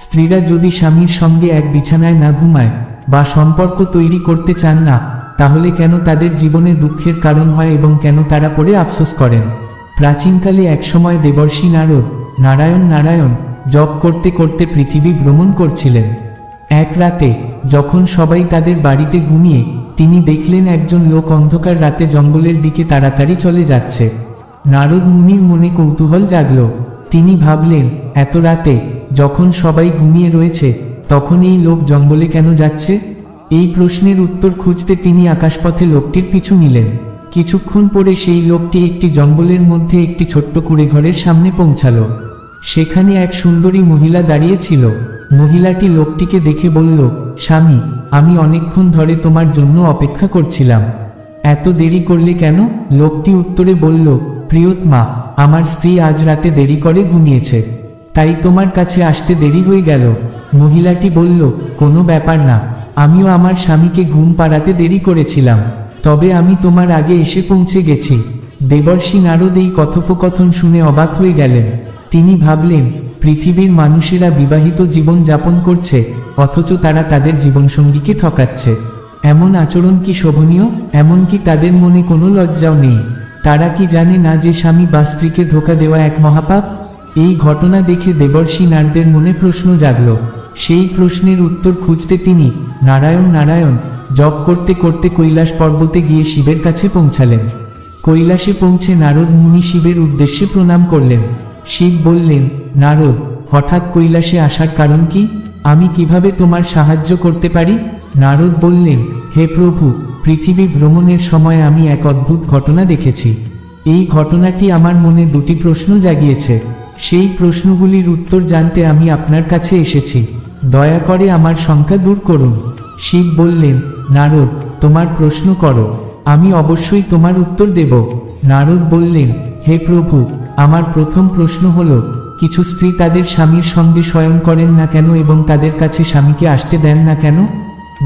স্ত্রীরা যদি স্বামীর সঙ্গে এক বিছানায় না ঘুমায় বা সম্পর্ক তৈরি করতে চান না, তাহলে কেন তাদের জীবনে দুঃখের কারণ হয় এবং কেন তারা পরে আফসোস করেন? প্রাচীনকালে একসময় দেবর্ষি নারদ নারায়ণ নারায়ণ জপ করতে করতে পৃথিবী ভ্রমণ করছিলেন। এক রাতে যখন সবাই তাদের বাড়িতে ঘুমিয়ে, তিনি দেখলেন একজন লোক অন্ধকার রাতে জঙ্গলের দিকে তাড়াতাড়ি চলে যাচ্ছে। নারদ মুনির মনে কৌতূহল জাগল। তিনি ভাবলেন, এত রাতে যখন সবাই ঘুমিয়ে রয়েছে, তখন এই লোক জঙ্গলে কেন যাচ্ছে? এই প্রশ্নের উত্তর খুঁজতে তিনি আকাশপথে লোকটির পিছু নিলেন। কিছুক্ষণ পরে সেই লোকটি একটি জঙ্গলের মধ্যে একটি ছোট্ট কুঁড়েঘরের সামনে পৌঁছাল। সেখানে এক সুন্দরী মহিলা দাঁড়িয়ে ছিল। মহিলাটি লোকটিকে দেখে বলল, স্বামী, আমি অনেকক্ষণ ধরে তোমার জন্য অপেক্ষা করছিলাম। এত দেরি করলে কেন? লোকটি উত্তরে বলল, প্রিয়তমা, আমার স্ত্রী আজ রাতে দেরি করে ঘুমিয়েছে, তাই তোমার কাছে আসতে দেরি হয়ে গেল। মহিলাটি বলল, কোনো ব্যাপার না, আমিও আমার স্বামীকে ঘুম পাড়াতে দেরি করেছিলাম, তবে আমি তোমার আগে এসে পৌঁছে গেছি। দেবর্ষি নারদ এই কথোপকথন শুনে অবাক হয়ে গেলেন। তিনি ভাবলেন, পৃথিবীর মানুষেরা বিবাহিত জীবন যাপন করছে, অথচ তারা তাদের জীবনসঙ্গীকে ঠকাচ্ছে। এমন আচরণ কি শোভনীয়? এমনকি তাদের মনে কোনো লজ্জাও নেই। তারা কি জানে না যে স্বামী বা স্ত্রীকে ধোঁকা দেওয়া এক মহাপাপ? এই ঘটনা দেখে দেবর্ষি নারদের মনে প্রশ্ন জাগল। সেই প্রশ্নের উত্তর খুঁজতে তিনি নারায়ণ নারায়ণ জপ করতে করতে কৈলাস পর্বতে গিয়ে শিবের কাছে পৌঁছালেন। কৈলাসে পৌঁছে নারদ মুনি শিবের উদ্দেশ্যে প্রণাম করলেন। শিব বললেন, নারদ, হঠাৎ কৈলাসে আসার কারণ কি? আমি কিভাবে তোমার সাহায্য করতে পারি? নারদ বললেন, হে প্রভু, পৃথিবী ভ্রমণের সময় আমি এক অদ্ভুত ঘটনা দেখেছি। এই ঘটনাটি আমার মনে দুটি প্রশ্ন জাগিয়েছে। সেই প্রশ্নগুলির উত্তর জানতে আমি আপনার কাছে এসেছি। দয়া করে আমার শঙ্কা দূর করুন। শিব বললেন, নারদ, তোমার প্রশ্ন করো, আমি অবশ্যই তোমার উত্তর দেব। নারদ বললেন, হে প্রভু, আমার প্রথম প্রশ্ন হল, কিছু স্ত্রী তাদের স্বামীর সঙ্গে শয়ন করেন না কেন এবং তাদের কাছে স্বামীকে আসতে দেন না কেন?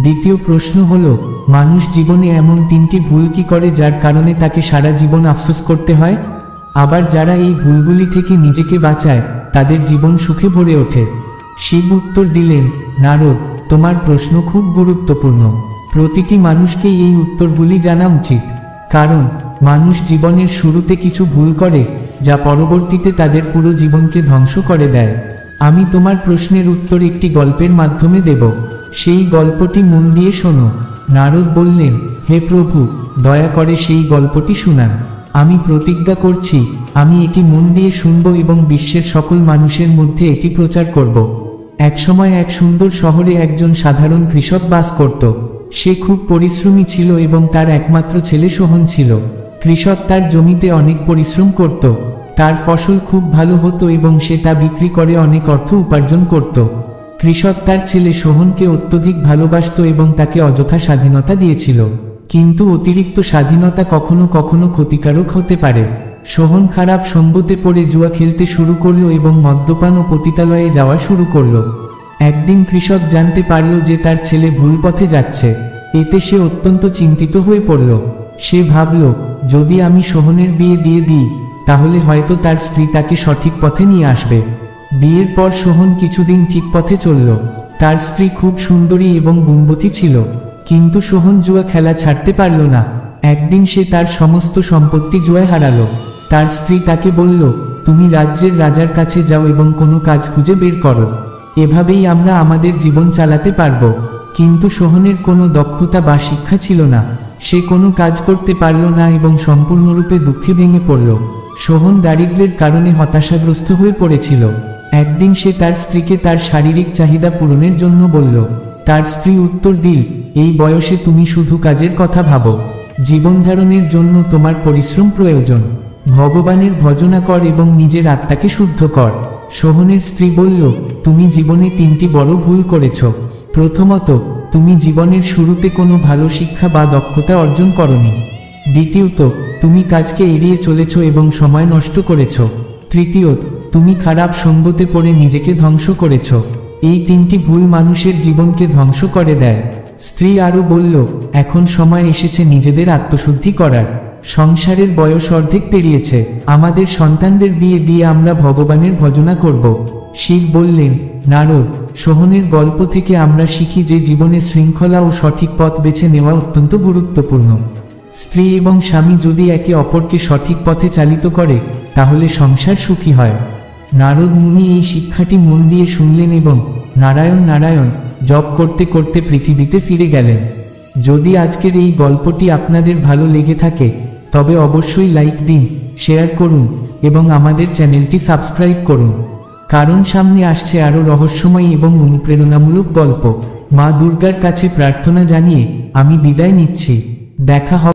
দ্বিতীয় প্রশ্ন হল, মানুষ জীবনে এমন তিনটি ভুল কি করে যার কারণে তাকে সারা জীবন আফসোস করতে হয়? আবার যারা এই ভুলগুলি থেকে নিজেকে বাঁচায়, তাদের জীবন সুখে ভরে ওঠে। শিব উত্তর দিলেন, নারদ, তোমার প্রশ্ন খুব গুরুত্বপূর্ণ। প্রতিটি মানুষকে এই উত্তরগুলি জানা উচিত, কারণ মানুষ জীবনের শুরুতে কিছু ভুল করে, যা পরবর্তীতে তাদের পুরো জীবনকে ধ্বংস করে দেয়। আমি তোমার প্রশ্নের উত্তর একটি গল্পের মাধ্যমে দেব, সেই গল্পটি মন দিয়ে শোনো। নারদ বললেন, হে প্রভু, দয়া করে সেই গল্পটি শুনান। আমি প্রতিজ্ঞা করছি, আমি এটি মন দিয়ে শুনব এবং বিশ্বের সকল মানুষের মধ্যে এটি প্রচার করব। একসময় এক সুন্দর শহরে একজন সাধারণ কৃষক বাস করত। সে খুব পরিশ্রমী ছিল এবং তার একমাত্র ছেলে সোহন ছিল। কৃষক তার জমিতে অনেক পরিশ্রম করত। তার ফসল খুব ভালো হতো এবং সে তা বিক্রি করে অনেক অর্থ উপার্জন করত। কৃষক তার ছেলে সোহনকে অত্যধিক ভালোবাসত এবং তাকে অযথা স্বাধীনতা দিয়েছিল। কিন্তু অতিরিক্ত স্বাধীনতা কখনো কখনো ক্ষতিকারক হতে পারে। সোহন খারাপ সঙ্গতে পড়ে জুয়া খেলতে শুরু করলো এবং মদ্যপান ও পতিতালয়ে যাওয়া শুরু করলো। একদিন কৃষক জানতে পারল যে তার ছেলে ভুল পথে যাচ্ছে। এতে সে অত্যন্ত চিন্তিত হয়ে পড়ল। সে ভাবল, যদি আমি সোহনের বিয়ে দিয়ে দিই, তাহলে হয়তো তার স্ত্রী তাকে সঠিক পথে নিয়ে আসবে। বিয়ের পর সোহন কিছুদিন ঠিক পথে চলল। তার স্ত্রী খুব সুন্দরী এবং গুণবতী ছিল, কিন্তু সোহন জুয়া খেলা ছাড়তে পারল না। একদিন সে তার সমস্ত সম্পত্তি জুয়ায় হারালো। তার স্ত্রী তাকে বলল, তুমি রাজ্যের রাজার কাছে যাও এবং কোনো কাজ খুঁজে বের করো, এভাবেই আমরা আমাদের জীবন চালাতে পারব। কিন্তু সোহনের কোনো দক্ষতা বা শিক্ষা ছিল না। সে কোনো কাজ করতে পারল না এবং সম্পূর্ণরূপে দুঃখে ভেঙে পড়ল। সোহন দারিদ্র্যের কারণে হতাশাগ্রস্ত হয়ে পড়েছিল। একদিন সে তার স্ত্রীকে তার শারীরিক চাহিদা পূরণের জন্য বলল। তার স্ত্রী উত্তর দিল, এই বয়সে তুমি শুধু কাজের কথা ভাবো, জীবনধারণের জন্য তোমার পরিশ্রম প্রয়োজন। ভগবানের ভজনা কর এবং নিজের আত্মাকে শুদ্ধ কর। সোহনের স্ত্রী বলল, তুমি জীবনে তিনটি বড় ভুল করেছ। প্রথমত, তুমি জীবনের শুরুতে কোনো ভালো শিক্ষা বা দক্ষতা অর্জন করনি। দ্বিতীয়ত, তুমি কাজকে এড়িয়ে চলেছ এবং সময় নষ্ট করেছ। তৃতীয়ত, তুমি খারাপ সঙ্গতে পড়ে নিজেকে ধ্বংস করেছ। এই তিনটি ভুল মানুষের জীবনকে ধ্বংস করে দেয়। স্ত্রী আরও বলল, এখন সময় এসেছে নিজেদের আত্মশুদ্ধি করার। সংসারের বয়স অর্ধেক পেরিয়েছে। আমাদের সন্তানদের বিয়ে দিয়ে আমরা ভগবানের ভজনা করব। শিব বললেন, নারদ, সোহনের গল্প থেকে আমরা শিখি যে জীবনে শৃঙ্খলা ও সঠিক পথ বেছে নেওয়া অত্যন্ত গুরুত্বপূর্ণ। স্ত্রী এবং স্বামী যদি একে অপরকে সঠিক পথে চালিত করে তাহলে সংসার সুখী হয়। নারদ মুনি এই শিক্ষাটি মন দিয়ে শুনলেন এবং নারায়ণ নারায়ণ জপ করতে করতে পৃথিবীতে ফিরে গেলেন। যদি আজকের এই গল্পটি আপনাদের ভালো লেগে থাকে তবে অবশ্যই লাইক দিন, শেয়ার করুন এবং আমাদের চ্যানেলটি সাবস্ক্রাইব করুন, কারণ সামনে আসছে আরও রহস্যময় এবং অনুপ্রেরণামূলক গল্প। মা দুর্গার কাছে প্রার্থনা জানিয়ে আমি বিদায় নিচ্ছি। দেখা হবে।